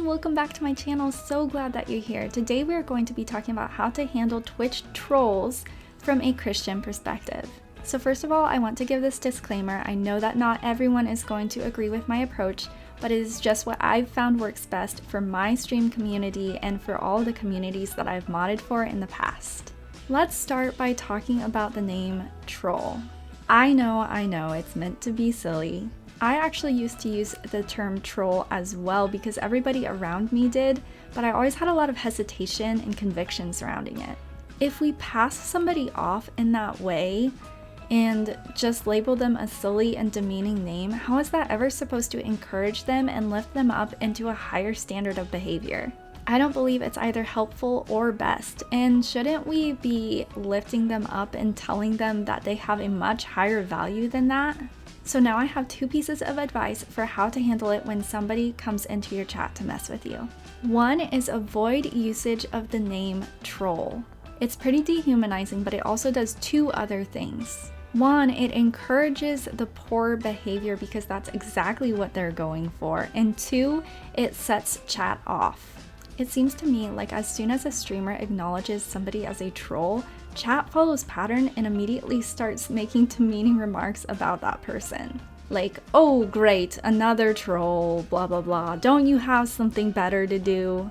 welcome back to my channel. So glad that you're here. Today we are going to be talking about how to handle Twitch trolls from a Christian perspective. So first of all, I want to give this disclaimer. I know that not everyone is going to agree with my approach, but it is just what I've found works best for my stream community and for all the communities that I've modded for in the past. Let's start by talking about the name troll. I know, it's meant to be silly. I actually used to use the term troll as well because everybody around me did, but I always had a lot of hesitation and conviction surrounding it. If we pass somebody off in that way and just label them a silly and demeaning name, how is that ever supposed to encourage them and lift them up into a higher standard of behavior? I don't believe it's either helpful or best, and shouldn't we be lifting them up and telling them that they have a much higher value than that? So now I have two pieces of advice for how to handle it when somebody comes into your chat to mess with you. One is avoid usage of the name troll. It's pretty dehumanizing, but it also does two other things. One, it encourages the poor behavior because that's exactly what they're going for. And two, it sets chat off. It seems to me like as soon as a streamer acknowledges somebody as a troll, chat follows pattern and immediately starts making demeaning remarks about that person. Like, oh great, another troll, blah blah blah, don't you have something better to do?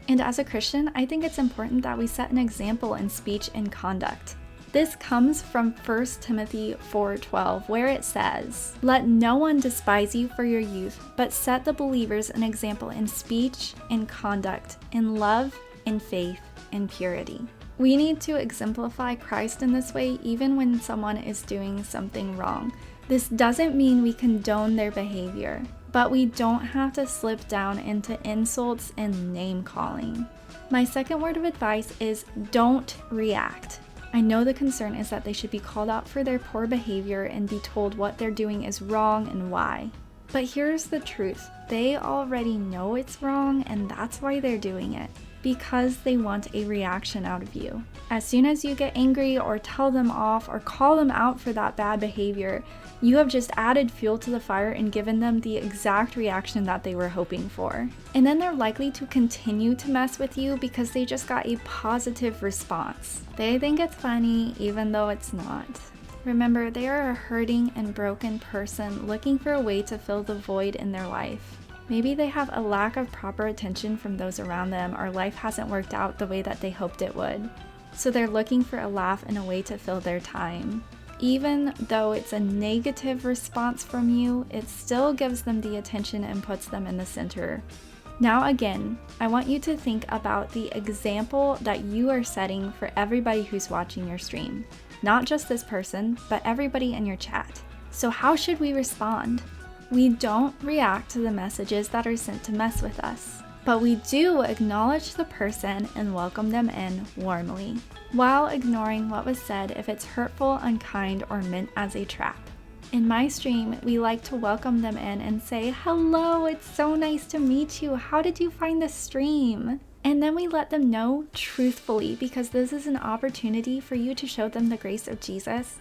And as a Christian, I think it's important that we set an example in speech and conduct. This comes from 1 Timothy 4:12, where it says, "Let no one despise you for your youth, but set the believers an example in speech, in conduct, in love, in faith, in purity." We need to exemplify Christ in this way even when someone is doing something wrong. This doesn't mean we condone their behavior, but we don't have to slip down into insults and name calling. My second word of advice is don't react. I know the concern is that they should be called out for their poor behavior and be told what they're doing is wrong and why. But here's the truth. They already know it's wrong, and that's why they're doing it. Because they want a reaction out of you. As soon as you get angry or tell them off or call them out for that bad behavior, you have just added fuel to the fire and given them the exact reaction that they were hoping for. And then they're likely to continue to mess with you because they just got a positive response. They think it's funny even though it's not. Remember, they are a hurting and broken person looking for a way to fill the void in their life. Maybe they have a lack of proper attention from those around them, or life hasn't worked out the way that they hoped it would. So they're looking for a laugh and a way to fill their time. Even though it's a negative response from you, it still gives them the attention and puts them in the center. Now again, I want you to think about the example that you are setting for everybody who's watching your stream. Not just this person, but everybody in your chat. So how should we respond? We don't react to the messages that are sent to mess with us, but we do acknowledge the person and welcome them in warmly, while ignoring what was said if it's hurtful, unkind, or meant as a trap. In my stream, we like to welcome them in and say, "Hello, it's so nice to meet you. How did you find the stream?" And then we let them know truthfully, because this is an opportunity for you to show them the grace of Jesus.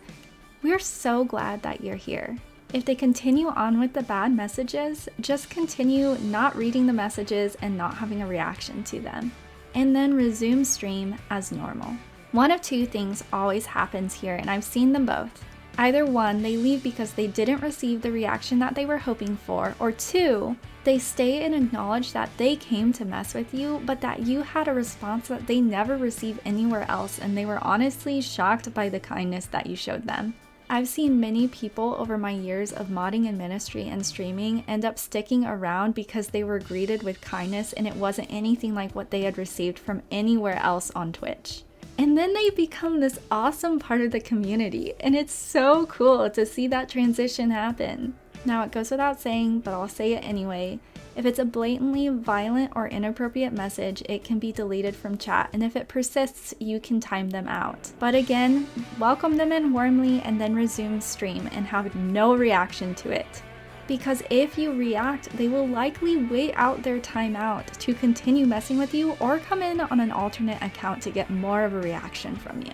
We're so glad that you're here. If they continue on with the bad messages, just continue not reading the messages and not having a reaction to them. And then resume stream as normal. One of two things always happens here, and I've seen them both. Either one, they leave because they didn't receive the reaction that they were hoping for, or two, they stay and acknowledge that they came to mess with you, but that you had a response that they never received anywhere else, and they were honestly shocked by the kindness that you showed them. I've seen many people over my years of modding in ministry and streaming end up sticking around because they were greeted with kindness and it wasn't anything like what they had received from anywhere else on Twitch. And then they become this awesome part of the community, and it's so cool to see that transition happen. Now it goes without saying, but I'll say it anyway. If it's a blatantly violent or inappropriate message, it can be deleted from chat, and if it persists, you can time them out. But again, welcome them in warmly and then resume stream and have no reaction to it. Because if you react, they will likely wait out their time out to continue messing with you or come in on an alternate account to get more of a reaction from you.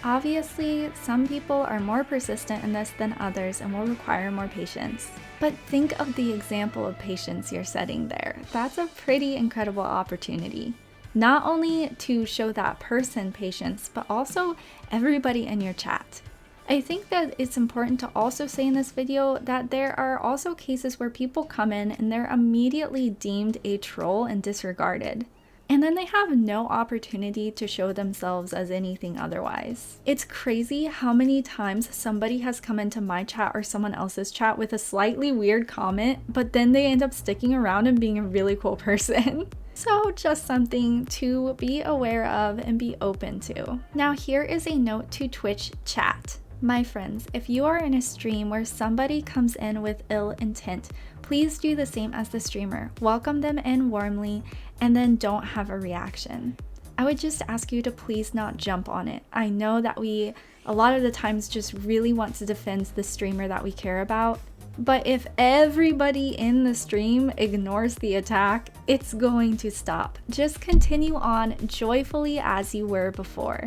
Obviously, some people are more persistent in this than others and will require more patience. But think of the example of patience you're setting there. That's a pretty incredible opportunity. Not only to show that person patience, but also everybody in your chat. I think that it's important to also say in this video that there are also cases where people come in and they're immediately deemed a troll and disregarded. And then they have no opportunity to show themselves as anything otherwise. It's crazy how many times somebody has come into my chat or someone else's chat with a slightly weird comment, but then they end up sticking around and being a really cool person. So just something to be aware of and be open to. Now here is a note to Twitch chat. My friends, if you are in a stream where somebody comes in with ill intent, please do the same as the streamer. Welcome them in warmly and then don't have a reaction. I would just ask you to please not jump on it. I know that we a lot of the times just really want to defend the streamer that we care about, but if everybody in the stream ignores the attack, it's going to stop. Just continue on joyfully as you were before.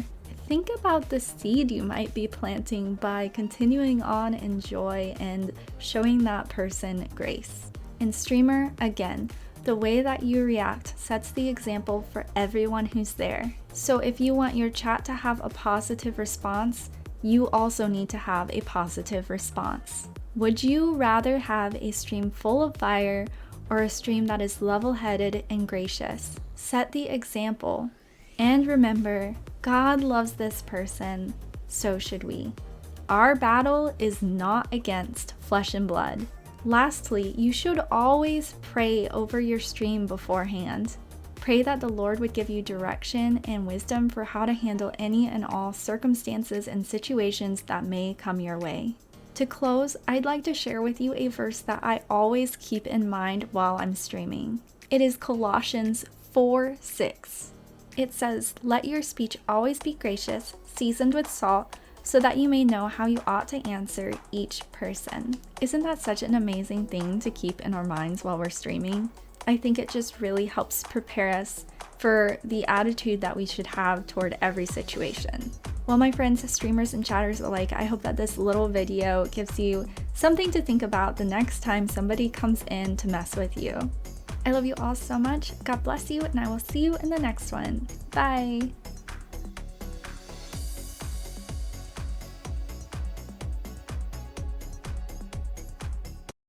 Think about the seed you might be planting by continuing on in joy and showing that person grace. And streamer, again, the way that you react sets the example for everyone who's there. So if you want your chat to have a positive response, you also need to have a positive response. Would you rather have a stream full of fire or a stream that is level-headed and gracious? Set the example. And remember, God loves this person, so should we. Our battle is not against flesh and blood. Lastly, you should always pray over your stream beforehand. Pray that the Lord would give you direction and wisdom for how to handle any and all circumstances and situations that may come your way. To close, I'd like to share with you a verse that I always keep in mind while I'm streaming. It is Colossians 4:6. It says, "Let your speech always be gracious, seasoned with salt, so that you may know how you ought to answer each person." Isn't that such an amazing thing to keep in our minds while we're streaming? I think it just really helps prepare us for the attitude that we should have toward every situation. Well, my friends, streamers and chatters alike, I hope that this little video gives you something to think about the next time somebody comes in to mess with you. I love you all so much. God bless you, and I will see you in the next one. Bye.